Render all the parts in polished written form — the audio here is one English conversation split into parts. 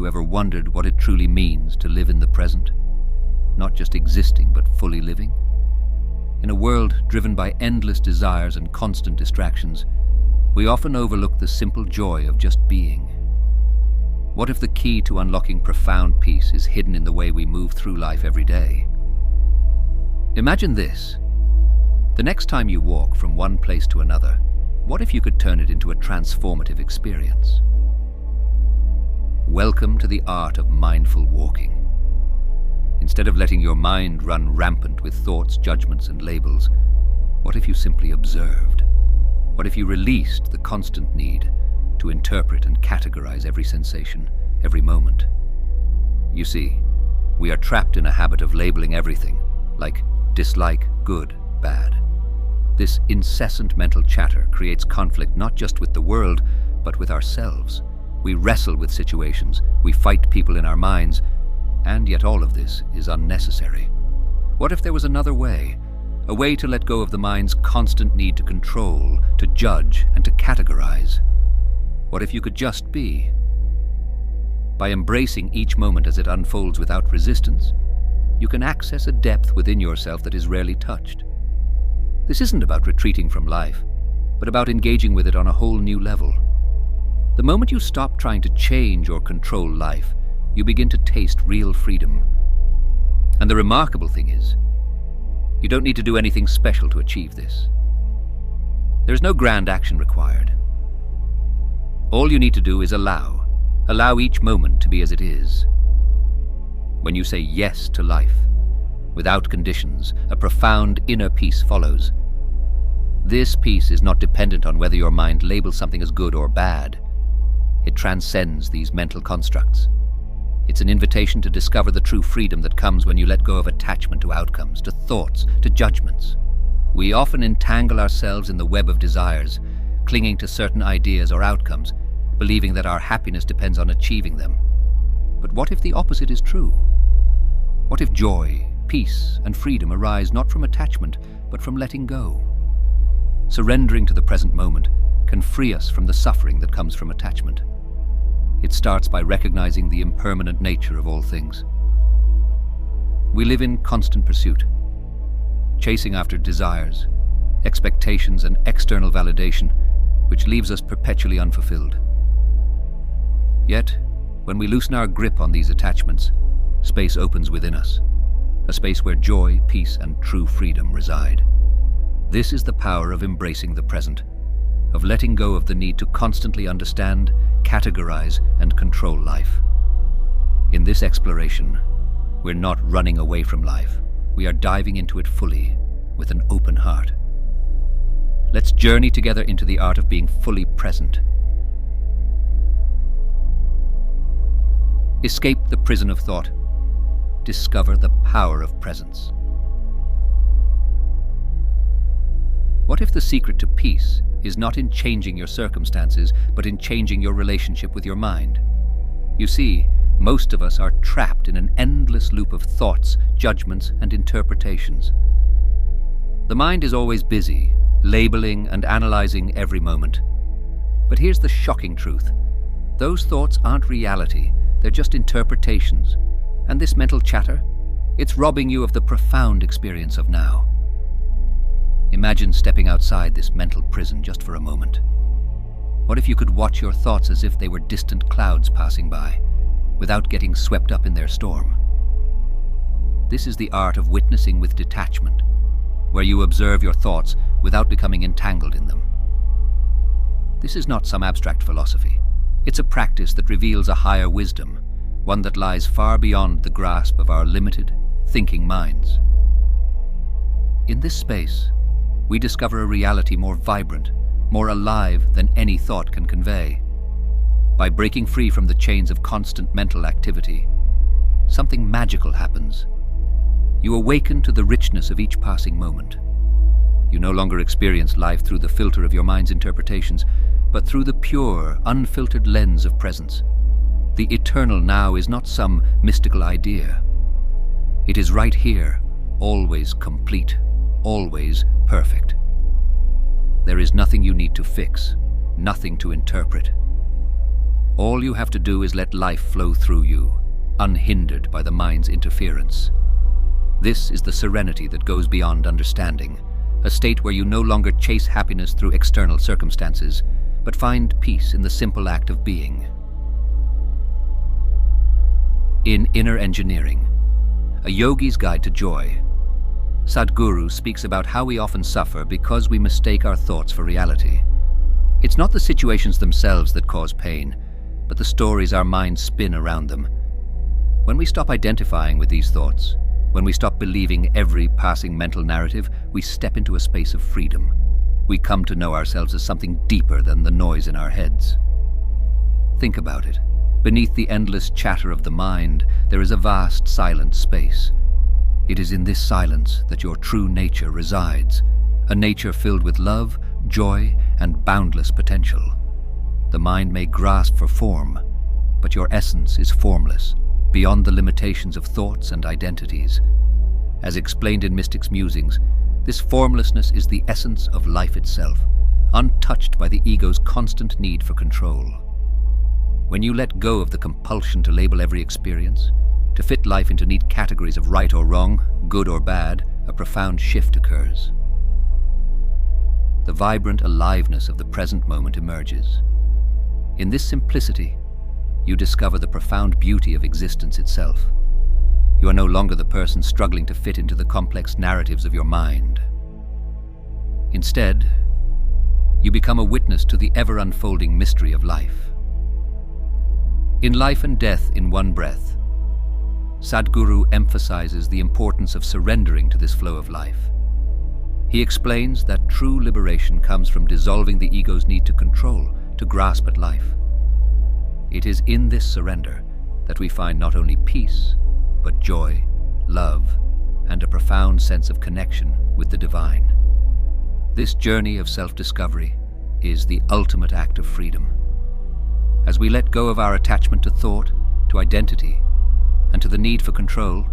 you ever wondered what it truly means to live in the present? Not just existing, but fully living? In a world driven by endless desires and constant distractions, we often overlook the simple joy of just being. What if the key to unlocking profound peace is hidden in the way we move through life every day? Imagine this. The next time you walk from one place to another, what if you could turn it into a transformative experience? Welcome to the art of mindful walking. Instead of letting your mind run rampant with thoughts, judgments, and labels, what if you simply observed? What if you released the constant need to interpret and categorize every sensation, every moment? You see, we are trapped in a habit of labeling everything, like dislike, good, bad. This incessant mental chatter creates conflict not just with the world, but with ourselves. We wrestle with situations, we fight people in our minds, and yet all of this is unnecessary. What if there was another way? A way to let go of the mind's constant need to control, to judge, and to categorize? What if you could just be? By embracing each moment as it unfolds without resistance, you can access a depth within yourself that is rarely touched. This isn't about retreating from life, but about engaging with it on a whole new level. The moment you stop trying to change or control life, you begin to taste real freedom. And the remarkable thing is, you don't need to do anything special to achieve this. There's no grand action required. All you need to do is allow each moment to be as it is. When you say yes to life, without conditions, a profound inner peace follows. This peace is not dependent on whether your mind labels something as good or bad. It transcends these mental constructs. It's an invitation to discover the true freedom that comes when you let go of attachment to outcomes, to thoughts, to judgments. We often entangle ourselves in the web of desires, clinging to certain ideas or outcomes, believing that our happiness depends on achieving them. But what if the opposite is true? What if joy, peace, and freedom arise not from attachment, but from letting go? Surrendering to the present moment can free us from the suffering that comes from attachment. It starts by recognizing the impermanent nature of all things. We live in constant pursuit, chasing after desires, expectations, and external validation, which leaves us perpetually unfulfilled. Yet, when we loosen our grip on these attachments, space opens within us, a space where joy, peace, and true freedom reside. This is the power of embracing the present, of letting go of the need to constantly understand, categorize, and control life. In this exploration, we're not running away from life. We are diving into it fully, with an open heart. Let's journey together into the art of being fully present. Escape the prison of thought. Discover the power of presence. What if the secret to peace is not in changing your circumstances, but in changing your relationship with your mind? You see, most of us are trapped in an endless loop of thoughts, judgments, and interpretations. The mind is always busy, labeling and analyzing every moment. But here's the shocking truth. Those thoughts aren't reality, they're just interpretations. And this mental chatter, it's robbing you of the profound experience of now. Imagine stepping outside this mental prison just for a moment. What if you could watch your thoughts as if they were distant clouds passing by, without getting swept up in their storm? This is the art of witnessing with detachment, where you observe your thoughts without becoming entangled in them. This is not some abstract philosophy. It's a practice that reveals a higher wisdom, one that lies far beyond the grasp of our limited, thinking minds. In this space, we discover a reality more vibrant, more alive than any thought can convey. By breaking free from the chains of constant mental activity, something magical happens. You awaken to the richness of each passing moment. You no longer experience life through the filter of your mind's interpretations, but through the pure, unfiltered lens of presence. The eternal now is not some mystical idea. It is right here, always complete, always perfect. There is nothing you need to fix, nothing to interpret. All you have to do is let life flow through you, unhindered by the mind's interference. This is the serenity that goes beyond understanding, a state where you no longer chase happiness through external circumstances, but find peace in the simple act of being. In Inner Engineering, a yogi's guide to joy, Sadhguru speaks about how we often suffer because we mistake our thoughts for reality. It's not the situations themselves that cause pain, but the stories our minds spin around them. When we stop identifying with these thoughts, when we stop believing every passing mental narrative, we step into a space of freedom. We come to know ourselves as something deeper than the noise in our heads. Think about it. Beneath the endless chatter of the mind, there is a vast silent space. It is in this silence that your true nature resides, a nature filled with love, joy, and boundless potential. The mind may grasp for form, but your essence is formless, beyond the limitations of thoughts and identities. As explained in Mystic's musings, this formlessness is the essence of life itself, untouched by the ego's constant need for control. When you let go of the compulsion to label every experience, to fit life into neat categories of right or wrong, good or bad, a profound shift occurs. The vibrant aliveness of the present moment emerges. In this simplicity, you discover the profound beauty of existence itself. You are no longer the person struggling to fit into the complex narratives of your mind. Instead, you become a witness to the ever-unfolding mystery of life. In Life and Death in One Breath, Sadhguru emphasizes the importance of surrendering to this flow of life. He explains that true liberation comes from dissolving the ego's need to control, to grasp at life. It is in this surrender that we find not only peace, but joy, love, and a profound sense of connection with the divine. This journey of self-discovery is the ultimate act of freedom. As we let go of our attachment to thought, to identity, and to the need for control,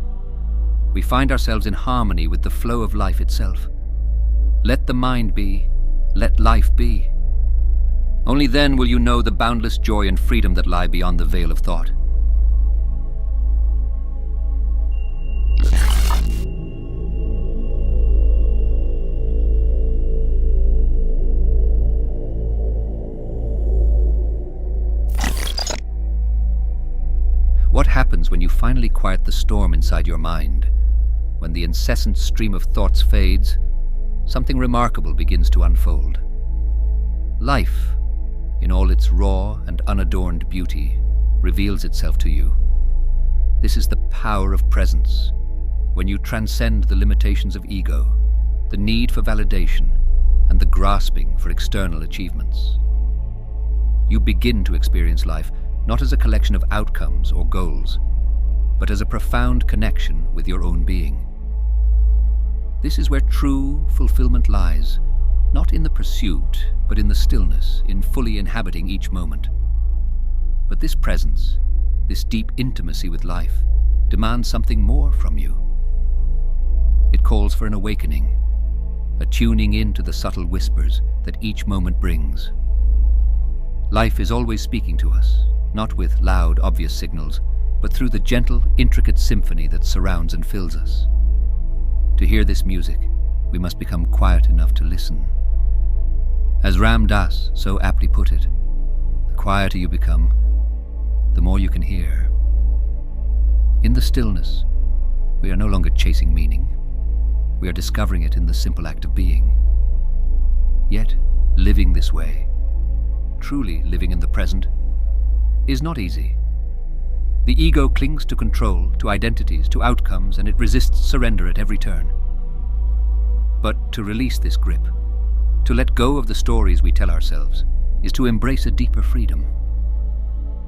we find ourselves in harmony with the flow of life itself. Let the mind be, let life be. Only then will you know the boundless joy and freedom that lie beyond the veil of thought. What happens when you finally quiet the storm inside your mind? When the incessant stream of thoughts fades, something remarkable begins to unfold. Life, in all its raw and unadorned beauty, reveals itself to you. This is the power of presence, when you transcend the limitations of ego, the need for validation, and the grasping for external achievements. You begin to experience life not as a collection of outcomes or goals, but as a profound connection with your own being. This is where true fulfillment lies, not in the pursuit, but in the stillness, in fully inhabiting each moment. But this presence, this deep intimacy with life, demands something more from you. It calls for an awakening, a tuning in to the subtle whispers that each moment brings. Life is always speaking to us, not with loud, obvious signals, but through the gentle, intricate symphony that surrounds and fills us. To hear this music, we must become quiet enough to listen. As Ram Dass so aptly put it, the quieter you become, the more you can hear. In the stillness, we are no longer chasing meaning. We are discovering it in the simple act of being. Yet, living this way, truly living in the present, is not easy. The ego clings to control, to identities, to outcomes, and it resists surrender at every turn. But to release this grip, to let go of the stories we tell ourselves, is to embrace a deeper freedom.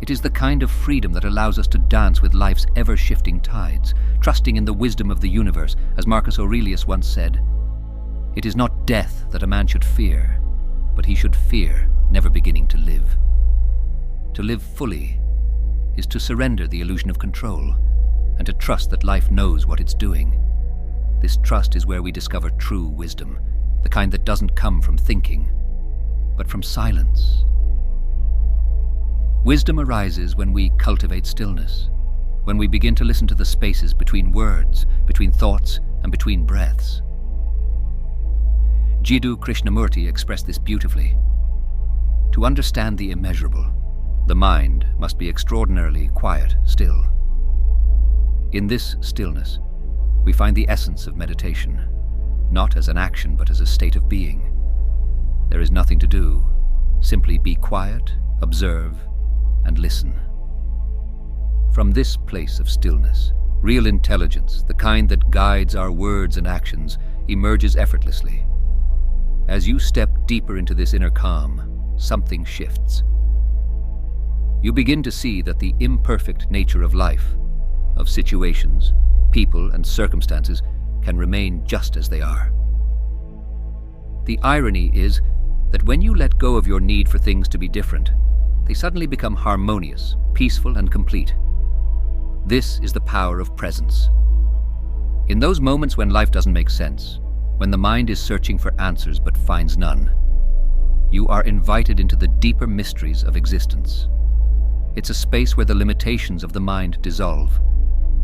It is the kind of freedom that allows us to dance with life's ever-shifting tides, trusting in the wisdom of the universe, as Marcus Aurelius once said. It is not death that a man should fear, but he should fear never beginning to live. To live fully is to surrender the illusion of control and to trust that life knows what it's doing. This trust is where we discover true wisdom, the kind that doesn't come from thinking, but from silence. Wisdom arises when we cultivate stillness, when we begin to listen to the spaces between words, between thoughts, and between breaths. Jiddu Krishnamurti expressed this beautifully. To understand the immeasurable, the mind must be extraordinarily quiet, still. In this stillness, we find the essence of meditation, not as an action but as a state of being. There is nothing to do, simply be quiet, observe, and listen. From this place of stillness, real intelligence, the kind that guides our words and actions, emerges effortlessly. As you step deeper into this inner calm, something shifts. You begin to see that the imperfect nature of life, of situations, people, and circumstances can remain just as they are. The irony is that when you let go of your need for things to be different, they suddenly become harmonious, peaceful, and complete. This is the power of presence. In those moments when life doesn't make sense, when the mind is searching for answers but finds none, you are invited into the deeper mysteries of existence. It's a space where the limitations of the mind dissolve,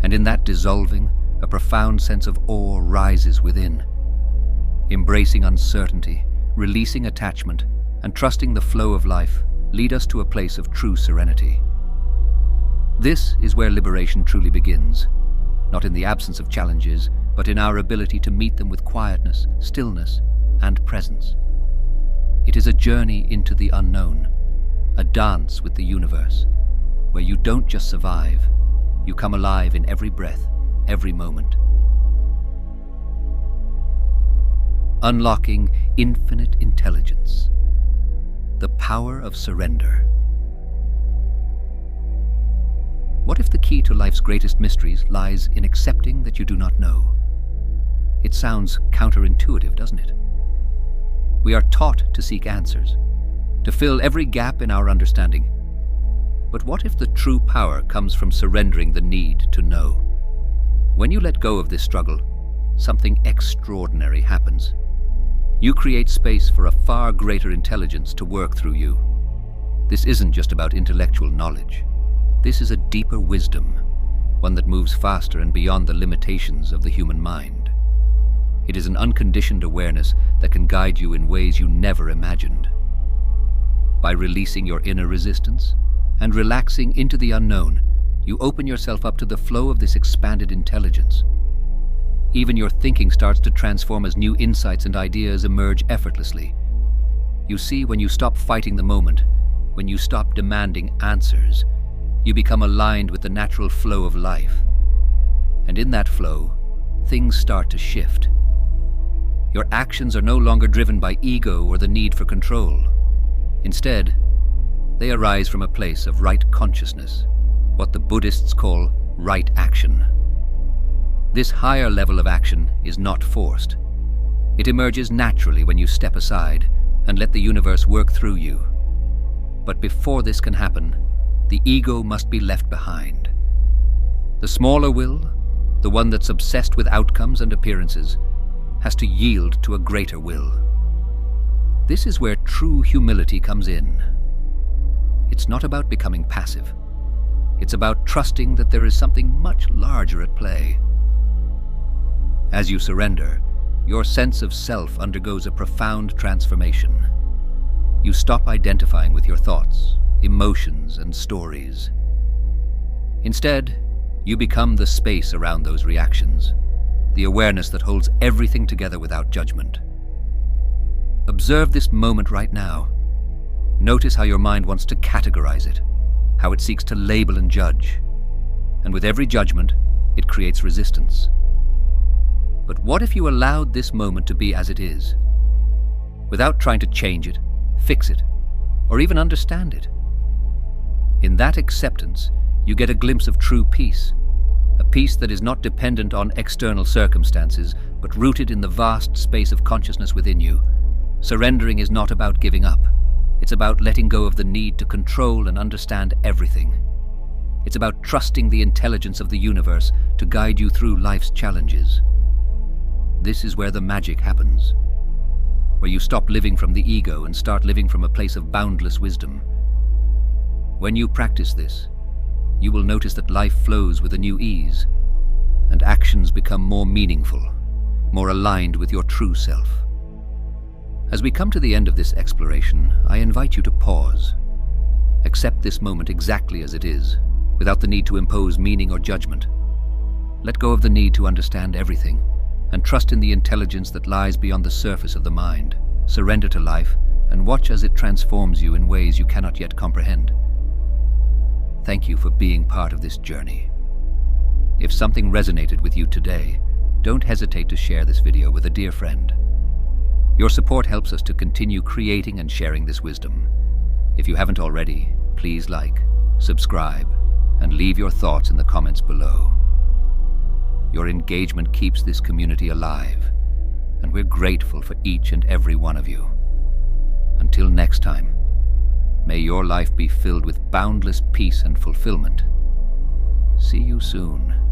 and in that dissolving, a profound sense of awe rises within. Embracing uncertainty, releasing attachment, and trusting the flow of life lead us to a place of true serenity. This is where liberation truly begins, not in the absence of challenges, but in our ability to meet them with quietness, stillness, and presence. It is a journey into the unknown, a dance with the universe, where you don't just survive, you come alive in every breath, every moment. Unlocking infinite intelligence. The power of surrender. What if the key to life's greatest mysteries lies in accepting that you do not know? It sounds counterintuitive, doesn't it? We are taught to seek answers, to fill every gap in our understanding. But what if the true power comes from surrendering the need to know? When you let go of this struggle, something extraordinary happens. You create space for a far greater intelligence to work through you. This isn't just about intellectual knowledge. This is a deeper wisdom, one that moves faster and beyond the limitations of the human mind. It is an unconditioned awareness that can guide you in ways you never imagined. By releasing your inner resistance and relaxing into the unknown, you open yourself up to the flow of this expanded intelligence. Even your thinking starts to transform as new insights and ideas emerge effortlessly. You see, when you stop fighting the moment, when you stop demanding answers, you become aligned with the natural flow of life. And in that flow, things start to shift. Your actions are no longer driven by ego or the need for control. Instead, they arise from a place of right consciousness, what the Buddhists call right action. This higher level of action is not forced. It emerges naturally when you step aside and let the universe work through you. But before this can happen, the ego must be left behind. The smaller will, the one that's obsessed with outcomes and appearances, has to yield to a greater will. This is where true humility comes in. It's not about becoming passive. It's about trusting that there is something much larger at play. As you surrender, your sense of self undergoes a profound transformation. You stop identifying with your thoughts, emotions, and stories. Instead, you become the space around those reactions, the awareness that holds everything together without judgment. Observe this moment right now. Notice how your mind wants to categorize it, how it seeks to label and judge. And with every judgment, it creates resistance. But what if you allowed this moment to be as it is, without trying to change it, fix it, or even understand it? In that acceptance, you get a glimpse of true peace, a peace that is not dependent on external circumstances, but rooted in the vast space of consciousness within you. Surrendering is not about giving up. It's about letting go of the need to control and understand everything. It's about trusting the intelligence of the universe to guide you through life's challenges. This is where the magic happens, where you stop living from the ego and start living from a place of boundless wisdom. When you practice this, you will notice that life flows with a new ease, and actions become more meaningful, more aligned with your true self. As we come to the end of this exploration, I invite you to pause. Accept this moment exactly as it is, without the need to impose meaning or judgment. Let go of the need to understand everything, and trust in the intelligence that lies beyond the surface of the mind. Surrender to life, and watch as it transforms you in ways you cannot yet comprehend. Thank you for being part of this journey. If something resonated with you today, don't hesitate to share this video with a dear friend. Your support helps us to continue creating and sharing this wisdom. If you haven't already, please like, subscribe, and leave your thoughts in the comments below. Your engagement keeps this community alive, and we're grateful for each and every one of you. Until next time, may your life be filled with boundless peace and fulfillment. See you soon.